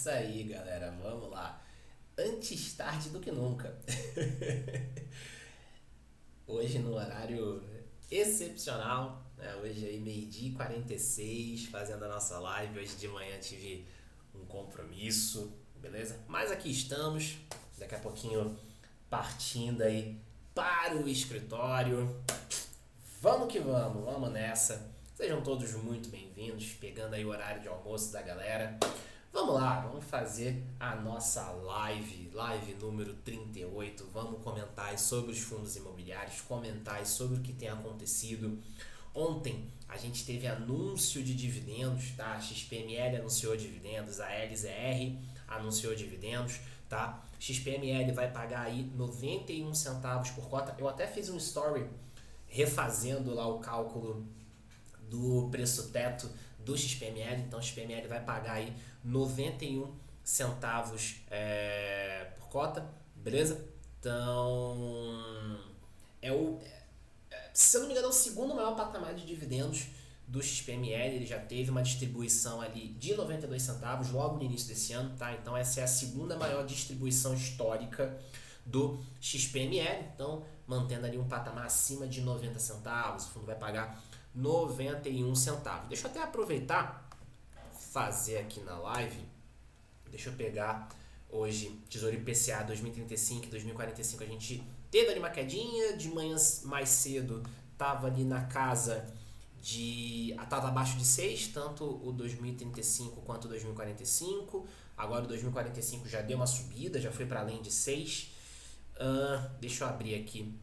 Isso aí, galera, vamos lá. Antes tarde do que nunca. Hoje no horário excepcional, né? Hoje aí meio-dia e 46, fazendo a nossa live. Hoje de manhã tive um compromisso, beleza? Mas aqui estamos, daqui a pouquinho partindo aí para o escritório. Vamos que vamos, vamos nessa. Sejam todos muito bem-vindos, pegando aí o horário de almoço da galera. Vamos lá, vamos fazer a nossa live número 38. Vamos comentar aí sobre os fundos imobiliários, comentar aí sobre o que tem acontecido. Ontem a gente teve anúncio de dividendos, tá? A XPML anunciou dividendos, a LZR anunciou dividendos, tá? XPML vai pagar aí 91 centavos por cota. Eu até fiz um story refazendo lá o cálculo do preço teto do XPML. Então o XPML vai pagar aí 91 centavos por cota, beleza? Então se eu não me engano, é o segundo maior patamar de dividendos do XPML. Ele já teve uma distribuição ali de 92 centavos logo no início desse ano, tá? Então essa é a segunda maior distribuição histórica do XPML, então mantendo ali um patamar acima de 90 centavos, o fundo vai pagar 91 centavos. Deixa eu até aproveitar, fazer aqui na live, deixa eu pegar hoje Tesouro IPCA 2035 e 2045, a gente teve ali uma quedinha, de manhã mais cedo tava ali na casa tava abaixo de 6, tanto o 2035 quanto o 2045. Agora o 2045 já deu uma subida, já foi para além de 6. Deixa eu abrir aqui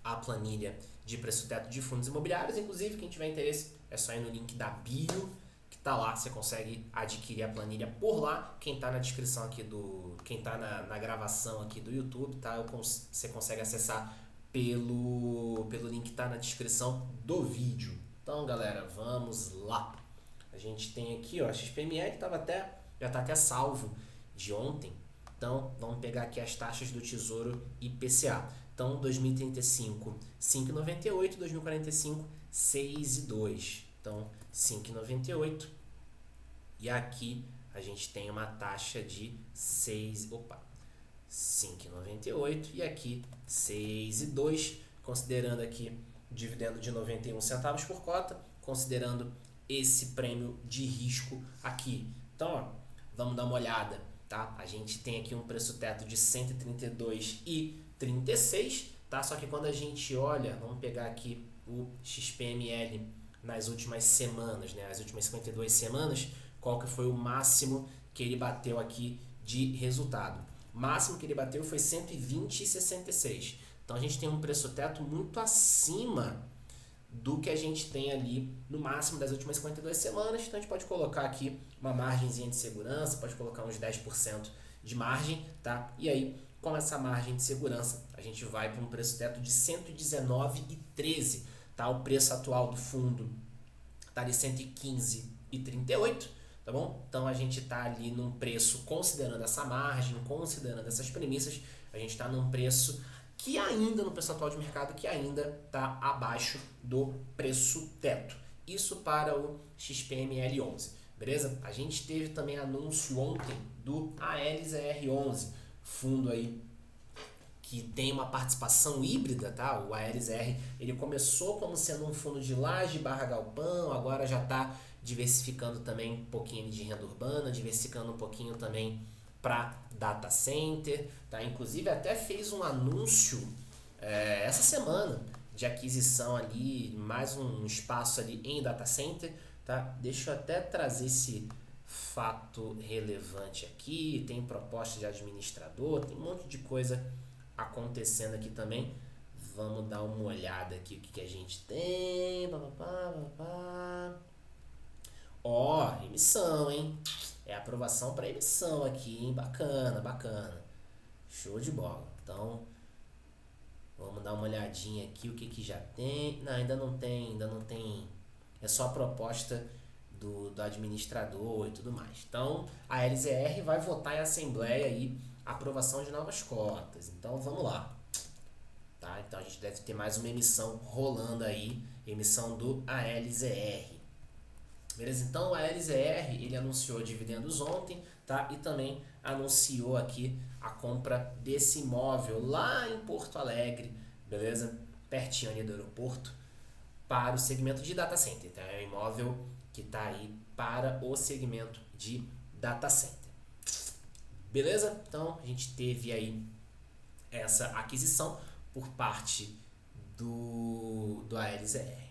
a planilha de preço teto de fundos imobiliários. Inclusive, quem tiver interesse é só ir no link da bio, que tá lá, você consegue adquirir a planilha por lá. Quem tá na descrição aqui quem tá na gravação aqui do YouTube, tá? Você consegue acessar pelo link que tá na descrição do vídeo. Então, galera, vamos lá. A gente tem aqui, ó, a XPML já tá até salvo de ontem. Então, vamos pegar aqui as taxas do Tesouro IPCA. Então, 2035, 5,98, 2045, 6,2. Então, 5,98. E aqui a gente tem uma taxa de 5,98 e aqui 6,2, considerando aqui o dividendo de 91 centavos por cota, considerando esse prêmio de risco aqui. Então, ó, vamos dar uma olhada, tá? A gente tem aqui um preço teto de 132,36, tá? Só que quando a gente olha, vamos pegar aqui o XPML nas últimas semanas, né? As últimas 52 semanas, qual que foi o máximo que ele bateu aqui de resultado? O máximo que ele bateu foi 120,66. Então a gente tem um preço teto muito acima do que a gente tem ali no máximo das últimas 52 semanas. Então a gente pode colocar aqui uma margenzinha de segurança, pode colocar uns 10% de margem, tá? E aí, com essa margem de segurança, a gente vai para um preço teto de 119,13, tá? O preço atual do fundo tá de 115,38, tá bom? Então a gente tá ali num preço, considerando essa margem, considerando essas premissas, a gente tá num preço que ainda, no preço atual de mercado, que ainda está abaixo do preço teto. Isso para o XPML11, beleza? A gente teve também anúncio ontem do ALZR11, fundo aí que tem uma participação híbrida, tá? O ALZR, ele começou como sendo um fundo de laje barra galpão, agora já está diversificando também um pouquinho de renda urbana, diversificando um pouquinho também para data center, tá? Inclusive até fez um anúncio essa semana de aquisição ali, mais um espaço ali em data center, tá? Deixa eu até trazer esse fato relevante aqui, tem proposta de administrador, tem um monte de coisa acontecendo aqui também. Vamos dar uma olhada aqui o que a gente tem. Ó, emissão, hein? É aprovação para emissão aqui, hein? Bacana, bacana. Show de bola. Então, vamos dar uma olhadinha aqui o que já tem. Não, ainda não tem. É só a proposta do administrador e tudo mais. Então, a LZR vai votar em assembleia aí a aprovação de novas cotas. Então, vamos lá. Tá? Então, a gente deve ter mais uma emissão rolando aí, emissão do ALZR. Beleza? Então a LZR ele anunciou dividendos ontem, tá? E também anunciou aqui a compra desse imóvel lá em Porto Alegre, beleza? Pertinho ali do aeroporto, para o segmento de data center. Então é um imóvel que está aí para o segmento de data center. Beleza? Então a gente teve aí essa aquisição por parte do ALZR.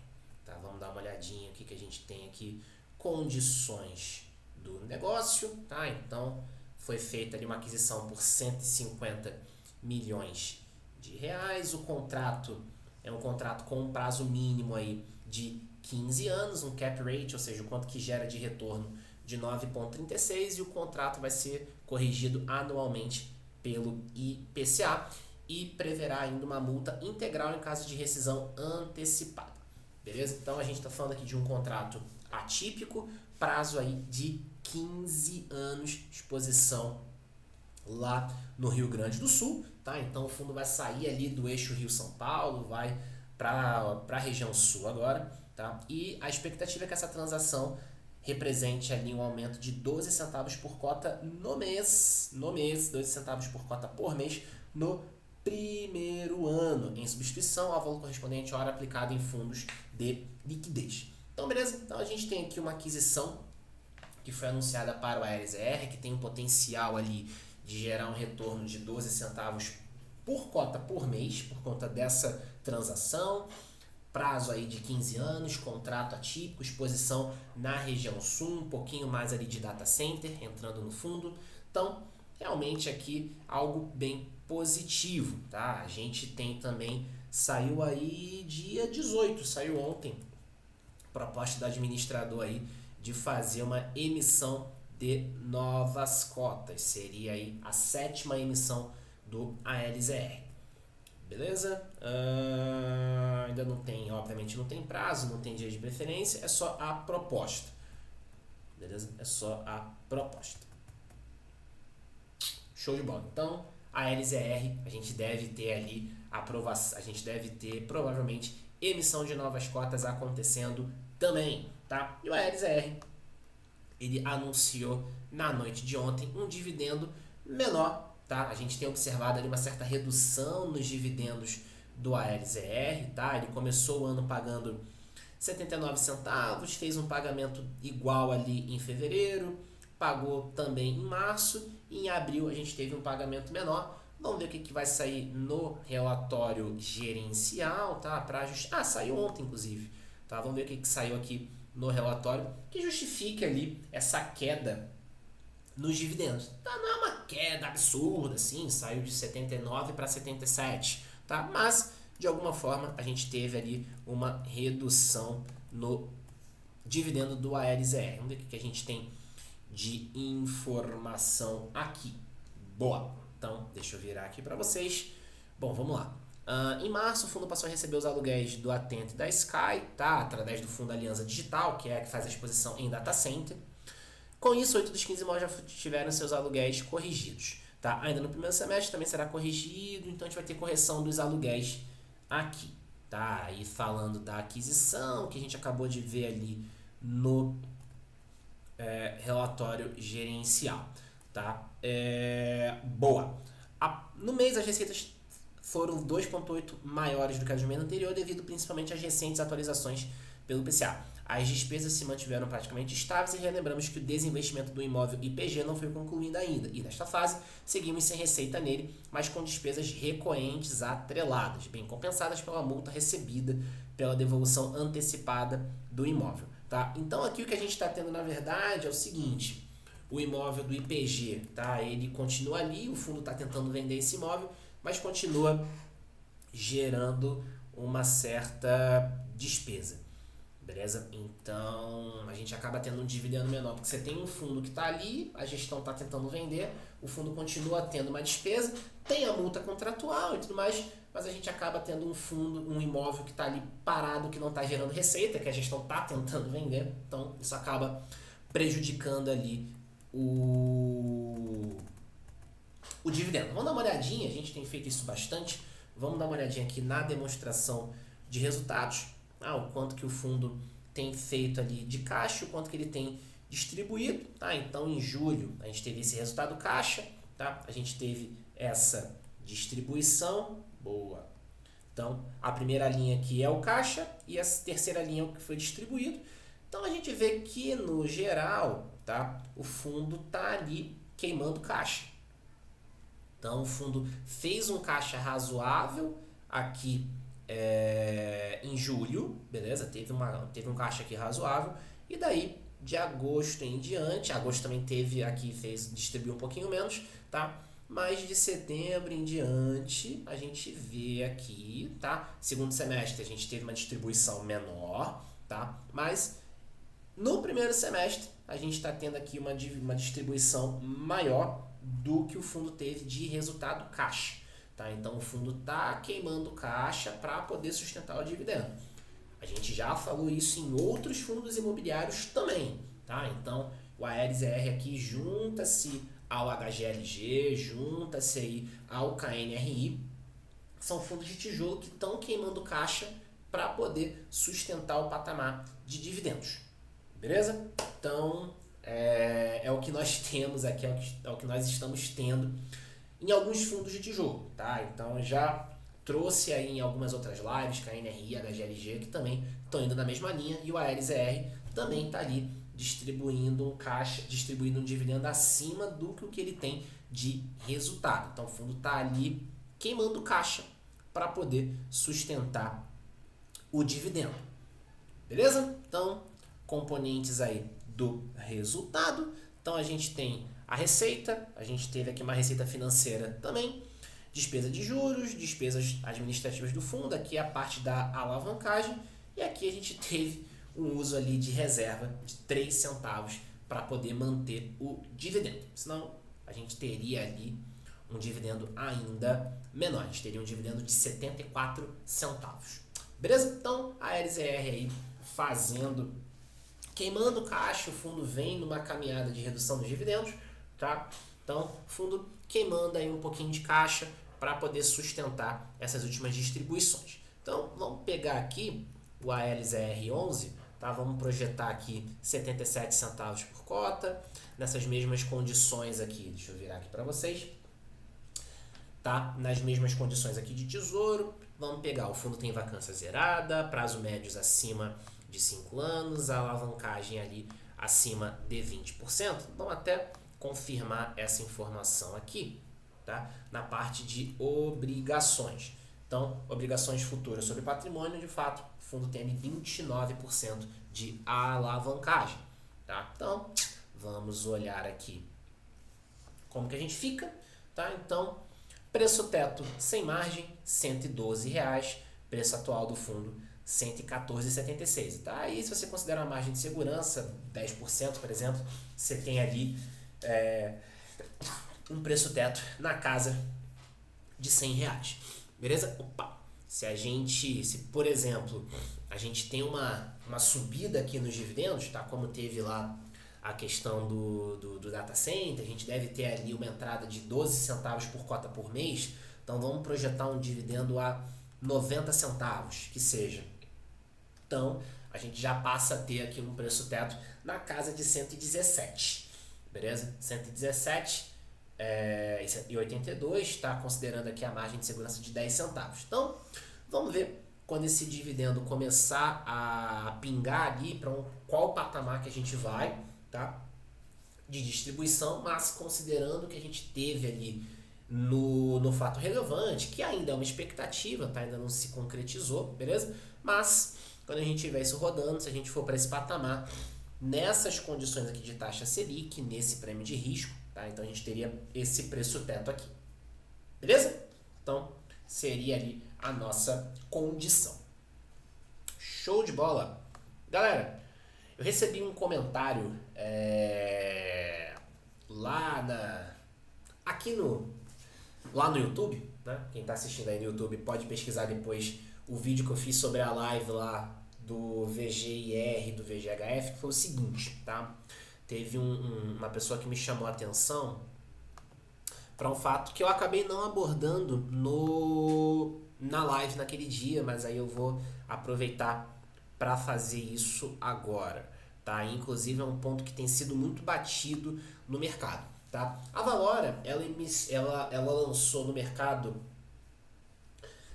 Tá? Vamos dar uma olhadinha o que a gente tem aqui. Condições do negócio. Tá? Então foi feita ali uma aquisição por 150 milhões de reais. O contrato é um contrato com um prazo mínimo aí de 15 anos, um cap rate, ou seja, o quanto que gera de retorno de 9,36, e o contrato vai ser corrigido anualmente pelo IPCA e preverá ainda uma multa integral em caso de rescisão antecipada. Beleza? Então a gente está falando aqui de um contrato atípico, prazo aí de 15 anos, exposição lá no Rio Grande do Sul, tá? Então o fundo vai sair ali do eixo Rio-São Paulo, vai para a região sul agora, tá? E a expectativa é que essa transação represente ali um aumento de 12 centavos por cota no mês, 12 centavos por cota por mês no primeiro ano, em substituição ao valor correspondente à hora aplicado em fundos de liquidez. Então, beleza? Então a gente tem aqui uma aquisição que foi anunciada para o ALZR, que tem um potencial ali de gerar um retorno de 12 centavos por cota por mês, por conta dessa transação. Prazo aí de 15 anos, contrato atípico, exposição na região sul, um pouquinho mais ali de data center, entrando no fundo. Então, realmente aqui algo bem positivo, tá? A gente tem também, saiu aí dia 18, saiu ontem, proposta do administrador aí de fazer uma emissão de novas cotas. Seria aí a 7ª emissão do ALZR. Beleza? Ainda não tem, obviamente não tem prazo, não tem dia de preferência, é só a proposta. Beleza? É só a proposta. Show de bola. Então, a LZR, a gente deve ter ali aprovação, a gente deve ter provavelmente emissão de novas cotas acontecendo também, tá? E o ALZR, ele anunciou na noite de ontem um dividendo menor. Tá? A gente tem observado ali uma certa redução nos dividendos do ALZR, tá? Ele começou o ano pagando 79 centavos, fez um pagamento igual ali em fevereiro, pagou também em março, e em abril a gente teve um pagamento menor. Vamos ver o que vai sair no relatório gerencial, tá? Para ajustar. Saiu ontem, inclusive. Tá? Vamos ver o que saiu aqui no relatório que justifique ali essa queda nos dividendos. Tá, não é uma queda absurda, assim, saiu de 79 para 77, tá? Mas, de alguma forma, a gente teve ali uma redução no dividendo do ALZR. Vamos ver o que a gente tem de informação aqui. Boa! Então, deixa eu virar aqui para vocês. Bom, vamos lá. Em março, o fundo passou a receber os aluguéis do Atento e da Sky, tá? Através do fundo Aliança Digital, que é a que faz a exposição em data center. Com isso, 8 dos 15 imóveis já tiveram seus aluguéis corrigidos. Tá? Ainda no primeiro semestre também será corrigido, então a gente vai ter correção dos aluguéis aqui. Tá? E falando da aquisição, que a gente acabou de ver ali no relatório gerencial. Tá? Boa. No mês, as receitas foram 2,8 maiores do que as do mês anterior, devido principalmente às recentes atualizações pelo IPCA. As despesas se mantiveram praticamente estáveis e relembramos que o desinvestimento do imóvel IPG não foi concluído ainda. E nesta fase, seguimos sem receita nele, mas com despesas recorrentes atreladas, bem compensadas pela multa recebida pela devolução antecipada do imóvel. Tá? Então aqui o que a gente está tendo na verdade é o seguinte: o imóvel do IPG, tá? Ele continua ali, o fundo está tentando vender esse imóvel, mas continua gerando uma certa despesa. Beleza? Então a gente acaba tendo um dividendo menor, porque você tem um fundo que está ali, a gestão está tentando vender, o fundo continua tendo uma despesa, tem a multa contratual e tudo mais, mas a gente acaba tendo um fundo, um imóvel que está ali parado, que não está gerando receita, que a gestão está tentando vender, então isso acaba prejudicando ali o dividendo. Vamos dar uma olhadinha, a gente tem feito isso bastante, vamos dar uma olhadinha aqui na demonstração de resultados. O quanto que o fundo tem feito ali de caixa, o quanto que ele tem distribuído, tá? Então, em julho, a gente teve esse resultado caixa, tá? A gente teve essa distribuição, boa. Então, a primeira linha aqui é o caixa e a terceira linha é o que foi distribuído. Então, a gente vê que, no geral, tá? O fundo tá ali queimando caixa. Então, o fundo fez um caixa razoável aqui em julho, beleza? Teve um caixa aqui razoável. E daí, de agosto em diante, agosto também teve aqui, distribuiu um pouquinho menos, tá? Mas de setembro em diante, a gente vê aqui, tá? Segundo semestre, a gente teve uma distribuição menor, tá? Mas no primeiro semestre, a gente está tendo aqui uma distribuição maior do que o fundo teve de resultado caixa. Tá? Então, o fundo está queimando caixa para poder sustentar o dividendo. A gente já falou isso em outros fundos imobiliários também. Tá? Então, o Aeres ER aqui junta-se ao HGLG, junta-se aí ao KNRI. São fundos de tijolo que estão queimando caixa para poder sustentar o patamar de dividendos. Beleza? Então, é o que nós temos aqui, é o que nós estamos tendo em alguns fundos de tijolo, tá? Então, eu já trouxe aí em algumas outras lives, KNRI, HGLG, que também estão indo na mesma linha, e o Aeres ER também está ali distribuindo um caixa, distribuindo um dividendo acima do que o que ele tem de resultado. Então, o fundo está ali queimando caixa para poder sustentar o dividendo. Beleza? Então, componentes aí do resultado. Então, a gente tem a receita, a gente teve aqui uma receita financeira também, despesa de juros, despesas administrativas do fundo, aqui é a parte da alavancagem, e aqui a gente teve um uso ali de reserva de 3 centavos para poder manter o dividendo. Senão, a gente teria ali um dividendo ainda menor, a gente teria um dividendo de 74 centavos. Beleza? Então, a Aeres ER aí queimando caixa, o fundo vem numa caminhada de redução dos dividendos, tá? Então, o fundo queimando aí um pouquinho de caixa para poder sustentar essas últimas distribuições. Então, vamos pegar aqui o Aeres ER11, tá? Vamos projetar aqui 77 centavos por cota, nessas mesmas condições aqui, deixa eu virar aqui para vocês, tá? Nas mesmas condições aqui de tesouro, vamos pegar, o fundo tem vacância zerada, prazo médios acima de 5 anos, a alavancagem ali acima de 20%. Vamos até confirmar essa informação aqui, tá? Na parte de obrigações. Então, obrigações futuras sobre patrimônio, de fato, o fundo tem ali 29% de alavancagem, tá? Então, vamos olhar aqui como que a gente fica, tá? Então, preço teto sem margem, R$ 112, preço atual do fundo, R$ 114,76. Tá? Aí, se você considera uma margem de segurança, 10%, por exemplo, você tem ali um preço teto na casa de R$ 100. Beleza? Opa! Se por exemplo, a gente tem uma subida aqui nos dividendos, tá? Como teve lá a questão do data center, a gente deve ter ali uma entrada de 12 centavos por cota por mês, então vamos projetar um dividendo a 90 centavos, que seja. Então, a gente já passa a ter aqui um preço teto na casa de 117, beleza? 117,82, está considerando aqui a margem de segurança de 10 centavos. Então, vamos ver quando esse dividendo começar a pingar ali para qual patamar que a gente vai, tá? De distribuição, mas considerando que a gente teve ali no fato relevante, que ainda é uma expectativa, tá? Ainda não se concretizou, beleza? Mas quando a gente tiver isso rodando, se a gente for para esse patamar, nessas condições aqui de taxa Selic, nesse prêmio de risco, tá? Então a gente teria esse preço teto aqui, beleza? Então seria ali a nossa condição. Show de bola! Galera, eu recebi um comentário lá no YouTube, né? Quem está assistindo aí no YouTube pode pesquisar depois o vídeo que eu fiz sobre a live lá do VGIR, do VGHF, que foi o seguinte, tá? Teve uma pessoa que me chamou a atenção para um fato que eu acabei não abordando na live naquele dia, mas aí eu vou aproveitar para fazer isso agora, tá? Inclusive é um ponto que tem sido muito batido no mercado, tá? A Valora, ela lançou no mercado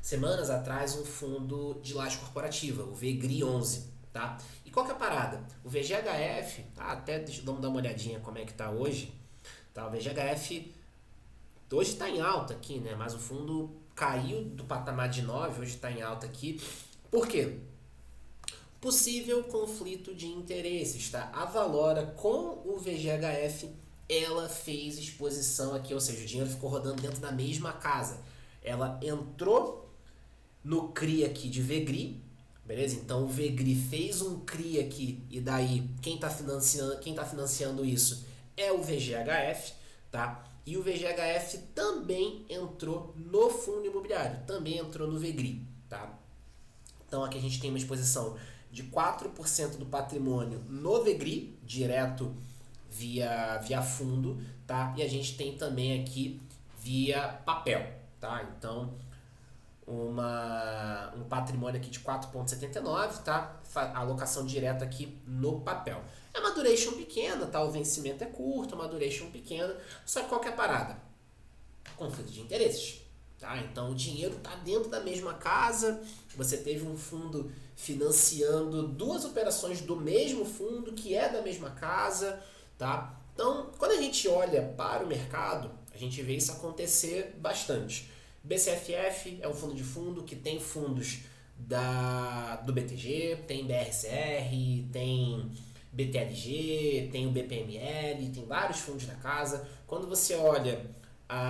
semanas atrás um fundo de laje corporativa, o VGRI 11, tá? E qual que é a parada? O VGHF, tá? Até vamos dar uma olhadinha como é que tá hoje, tá? O VGHF hoje está em alta aqui, né? Mas o fundo caiu do patamar de 9, hoje está em alta aqui. Por quê? Possível conflito de interesses, tá? A Valora com o VGHF, ela fez exposição aqui, ou seja, o dinheiro ficou rodando dentro da mesma casa. Ela entrou no CRI aqui de VGRI, beleza? Então o VGRI fez um CRI aqui e daí quem está financiando isso é o VGHF, tá? E o VGHF também entrou no fundo imobiliário, também entrou no VGRI, tá? Então aqui a gente tem uma exposição de 4% do patrimônio no VGRI, direto via fundo, tá? E a gente tem também aqui via papel, tá? Então um patrimônio aqui de 4,79, tá? A alocação direta aqui no papel. É uma duration pequena, tá? O vencimento é curto, uma duration pequena. Só que qual que é a parada? Conflito de interesses, tá? Então o dinheiro tá dentro da mesma casa, você teve um fundo financiando duas operações do mesmo fundo que é da mesma casa, tá? Então, quando a gente olha para o mercado, a gente vê isso acontecer bastante. BCFF é um fundo que tem fundos do BTG, tem BRCR, tem BTLG, tem o BPML, tem vários fundos na casa. Quando você olha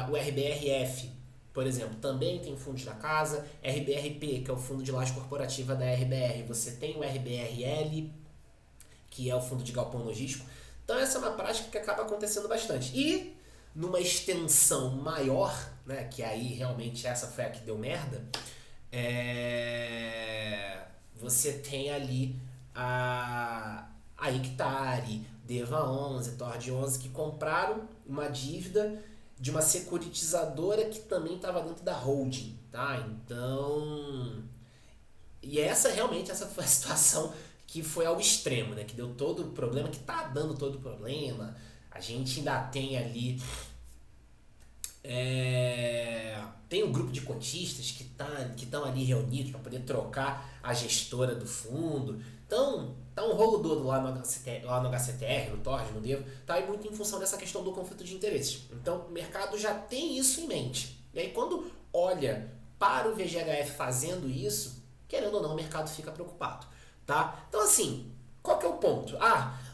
o RBRF, por exemplo, também tem fundos na casa. RBRP, que é o fundo de laje corporativa da RBR, você tem o RBRL, que é o fundo de galpão logístico. Então essa é uma prática que acaba acontecendo bastante. E numa extensão maior, né, que aí realmente essa foi a que deu merda, você tem ali a Ictari, Deva 11, Tord 11, que compraram uma dívida de uma securitizadora que também estava dentro da holding, tá? Então, e essa foi a situação que foi ao extremo, né? Que deu todo o problema, que tá dando todo o problema. A gente ainda tem ali tem um grupo de cotistas que estão ali reunidos para poder trocar a gestora do fundo. Então, tá um rolo todo lá no HCTR, no Tord, no Devo, tá? E muito em função dessa questão do conflito de interesses. Então, o mercado já tem isso em mente. E aí, quando olha para o VGHF fazendo isso, querendo ou não, o mercado fica preocupado, tá? Então, assim, qual que é o ponto?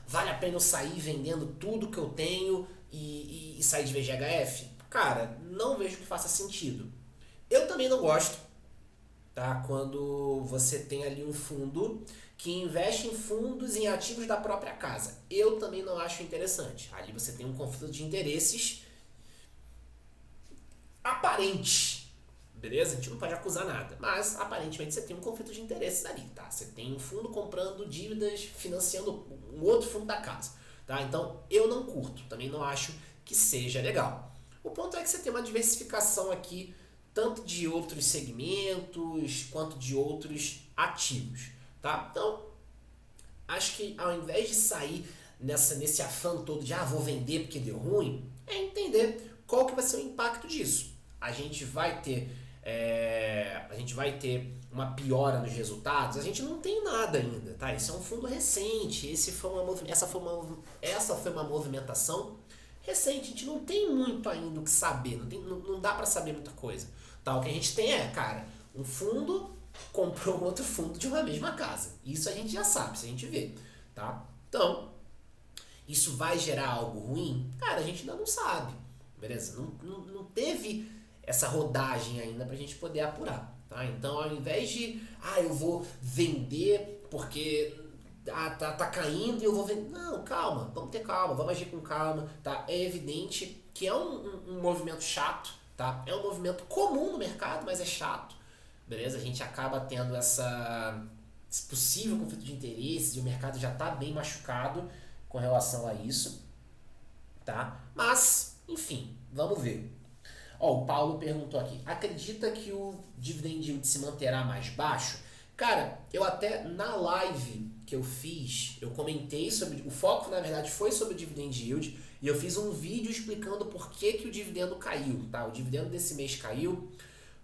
Vale a pena eu sair vendendo tudo que eu tenho e sair de VGHF? Cara, não vejo que faça sentido. Eu também não gosto, tá? Quando você tem ali um fundo que investe em fundos em ativos da própria casa. Eu também não acho interessante. Ali você tem um conflito de interesses aparente, beleza? A gente não pode acusar nada, mas aparentemente você tem um conflito de interesses ali, tá? Você tem um fundo comprando dívidas, financiando um outro fundo da casa, tá? Então eu não curto, também não acho que seja legal. O ponto é que você tem uma diversificação aqui, tanto de outros segmentos quanto de outros ativos, tá? Então, acho que ao invés de sair nesse afã todo de vou vender porque deu ruim, é entender qual que vai ser o impacto disso. A gente vai ter uma piora nos resultados. A gente não tem nada ainda, tá? Isso é um fundo recente. Essa foi uma movimentação recente. A gente não tem muito ainda o que saber. Não dá para saber muita coisa. Tá? O que a gente tem um fundo comprou outro fundo de uma mesma casa. Isso a gente já sabe, se a gente vê, tá? Então, isso vai gerar algo ruim? Cara, a gente ainda não sabe, beleza? Não teve essa rodagem ainda pra gente poder apurar, tá? Então, ao invés de, eu vou vender porque tá caindo e eu vou vender. Não, calma, vamos ter calma, vamos agir com calma, tá? É evidente que é um movimento chato, tá? É um movimento comum no mercado, mas é chato, beleza? A gente acaba tendo esse possível conflito de interesses e o mercado já está bem machucado com relação a isso, tá? Mas, enfim, vamos ver. O Paulo perguntou aqui, acredita que o dividend yield se manterá mais baixo? Cara, eu até na live que eu fiz, eu comentei sobre. O foco, na verdade, foi sobre o dividend yield. E eu fiz um vídeo explicando por que, que o dividendo caiu, tá? O dividendo desse mês caiu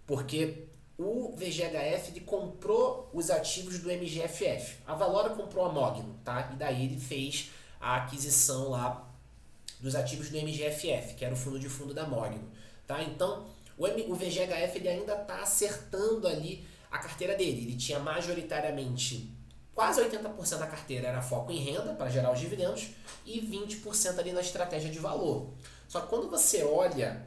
porque o VGHF ele comprou os ativos do MGFF. A Valora comprou a Mogno, tá? E daí ele fez a aquisição lá dos ativos do MGFF, que era o fundo da Mogno, tá? Então, o VGHF ele ainda está acertando ali a carteira dele. Ele tinha majoritariamente quase 80% da carteira era foco em renda para gerar os dividendos e 20% ali na estratégia de valor. Só que quando você olha,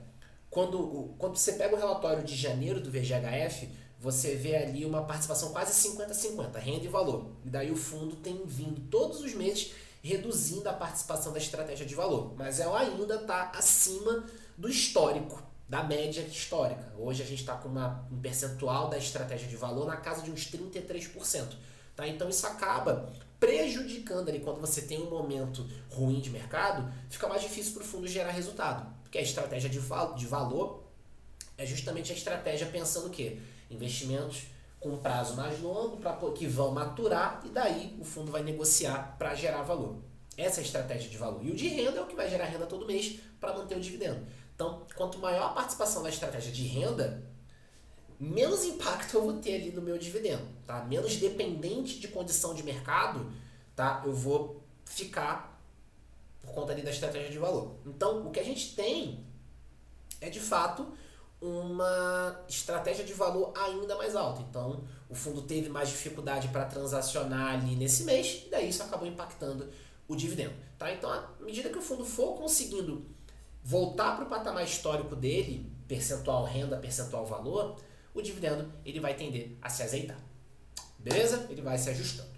quando você pega o relatório de janeiro do VGHF, você vê ali uma participação quase 50-50, renda e valor. E daí o fundo tem vindo todos os meses reduzindo a participação da estratégia de valor. Mas ela ainda está acima do histórico, da média histórica. Hoje a gente está com um percentual da estratégia de valor na casa de uns 33%. Tá? Então isso acaba prejudicando ali quando você tem um momento ruim de mercado, fica mais difícil para o fundo gerar resultado. Porque a estratégia de valor é justamente a estratégia pensando o quê? Investimentos com um prazo mais longo que vão maturar e daí o fundo vai negociar para gerar valor. Essa é a estratégia de valor. E o de renda é o que vai gerar renda todo mês para manter o dividendo. Então, quanto maior a participação da estratégia de renda, menos impacto eu vou ter ali no meu dividendo, tá? Menos dependente de condição de mercado, tá? Eu vou ficar por conta ali da estratégia de valor. Então, o que a gente tem é, de fato, uma estratégia de valor ainda mais alta. Então, o fundo teve mais dificuldade para transacionar ali nesse mês, e daí isso acabou impactando o dividendo, tá? Então, à medida que o fundo for conseguindo voltar para o patamar histórico dele, percentual renda, percentual valor, o dividendo ele vai tender a se azeitar. Beleza? Ele vai se ajustando.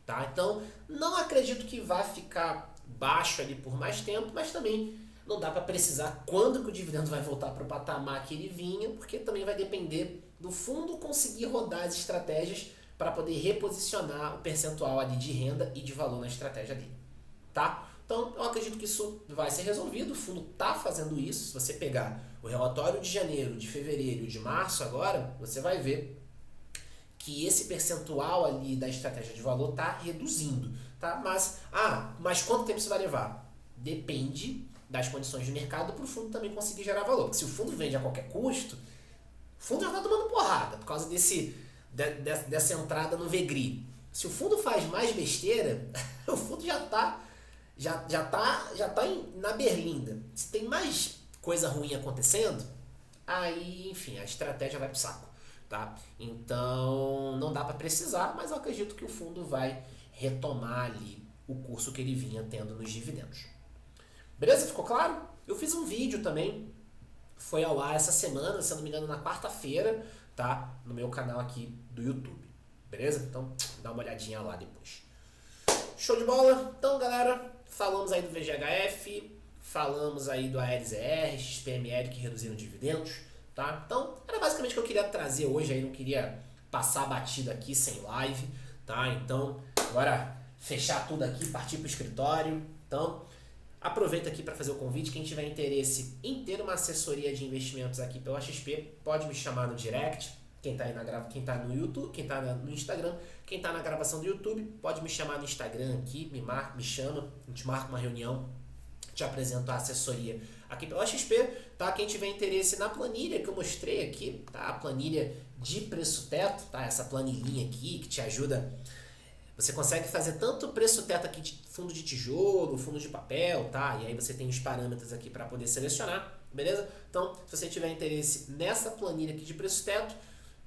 Tá? Então, não acredito que vá ficar baixo ali por mais tempo, mas também não dá para precisar quando que o dividendo vai voltar para o patamar que ele vinha, porque também vai depender do fundo conseguir rodar as estratégias para poder reposicionar o percentual ali de renda e de valor na estratégia dele. Tá? Então, eu acredito que isso vai ser resolvido, o fundo está fazendo isso. Se você pegar o relatório de janeiro, de fevereiro e de março agora, você vai ver que esse percentual ali da estratégia de valor está reduzindo. Tá? Mas quanto tempo isso vai levar? Depende das condições de mercado para o fundo também conseguir gerar valor. Porque se o fundo vende a qualquer custo, o fundo já está tomando porrada por causa dessa entrada no VGRI. Se o fundo faz mais besteira, o fundo já tá na berlinda. Se tem mais coisa ruim acontecendo, aí, enfim, a estratégia vai pro saco, tá? Então, não dá para precisar, mas eu acredito que o fundo vai retomar ali o curso que ele vinha tendo nos dividendos. Beleza? Ficou claro? Eu fiz um vídeo também, foi ao ar essa semana, se eu não me engano, na quarta-feira, tá? No meu canal aqui do YouTube. Beleza? Então, dá uma olhadinha lá depois. Show de bola? Então, galera, falamos aí do VGHF, falamos aí do ALZR, XPML que reduziram dividendos, tá? Então, era basicamente o que eu queria trazer hoje aí, não queria passar batido aqui sem live, tá? Então, agora fechar tudo aqui, partir pro escritório. Então, aproveita aqui para fazer o convite. Quem tiver interesse em ter uma assessoria de investimentos aqui pela XP, pode me chamar no direct. Quem tá no YouTube, quem tá no Instagram, quem tá na gravação do YouTube, pode me chamar no Instagram aqui, me chama, a gente marca uma reunião, te apresento a assessoria aqui pela XP, tá? Quem tiver interesse na planilha que eu mostrei aqui, tá? A planilha de preço teto, tá? Essa planilhinha aqui que te ajuda. Você consegue fazer tanto preço teto aqui de fundo de tijolo, fundo de papel, tá? E aí você tem os parâmetros aqui para poder selecionar, beleza? Então, se você tiver interesse nessa planilha aqui de preço teto,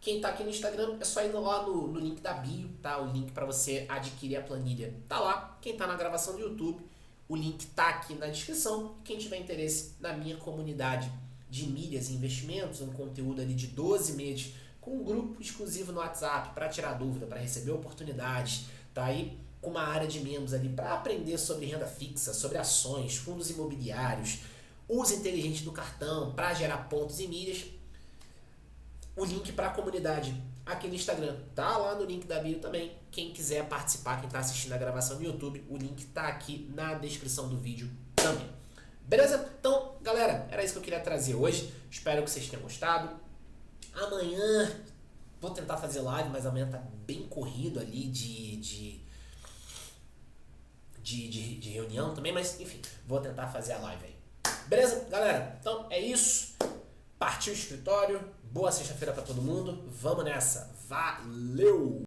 quem tá aqui no Instagram é só ir lá no link da bio, tá? O link para você adquirir a planilha tá lá. Quem tá na gravação do YouTube, o link tá aqui na descrição. Quem tiver interesse na minha comunidade de milhas e investimentos, um conteúdo ali de 12 meses, com um grupo exclusivo no WhatsApp para tirar dúvida, para receber oportunidades, tá aí com uma área de membros ali para aprender sobre renda fixa, sobre ações, fundos imobiliários, uso inteligente do cartão para gerar pontos e milhas. O link para a comunidade aqui no Instagram tá lá no link da bio também. Quem quiser participar, quem está assistindo a gravação no YouTube, o link tá aqui na descrição do vídeo também. Beleza? Então, galera, era isso que eu queria trazer hoje. Espero que vocês tenham gostado. Amanhã Vou tentar fazer live, mas amanhã tá bem corrido ali de reunião também, mas enfim, vou tentar fazer a live aí. Beleza, galera? Então é isso. Partiu o escritório. Boa sexta-feira pra todo mundo. Vamos nessa. Valeu!